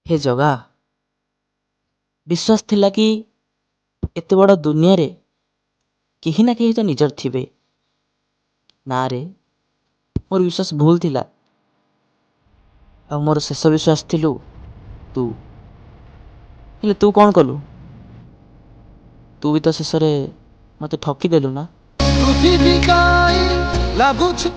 हे ଜଗା, ବିଶ୍ୱାସ ଥିଲା କି ଏତେ ବଡ଼ ଦୁନିଆରେ କେହି ନା କେହି ତ ନିଜର ଥିବେ। ନା ରେ, ମୋର ବିଶ୍ୱାସ ଭୁଲ ଥିଲା। ଆଉ ମୋର ଶେଷ ବିଶ୍ୱାସ ଥିଲୁ ତୁ। ହେଲେ ତୁ କ'ଣ କଲୁ? ତୁ ବି ତ ଶେଷରେ ମୋତେ ଠକିଦେଲୁ ନା। ପୃଥିବୀ କାହିଁ ଲାଗୁଛି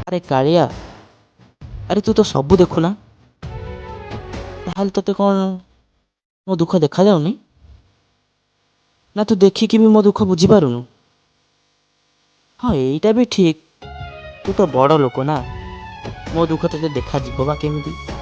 ଆରେ କାଳିଆ, ଆରେ ତୁ ତ ସବୁ ଦେଖୁନା, ତାହେଲେ ତତେ କ'ଣ ମୋ ଦୁଃଖ ଦେଖାଯାଉନି? ନା ତୁ ଦେଖିକି ବି ମୋ ଦୁଃଖ ବୁଝିପାରୁନୁ? ହଁ, ଏଇଟା ବି ଠିକ୍। ତୁ ତ ବଡ଼ ଲୋକ ନା, ମୋ ଦୁଃଖ ତତେ ଦେଖାଯିବ ବା କେମିତି?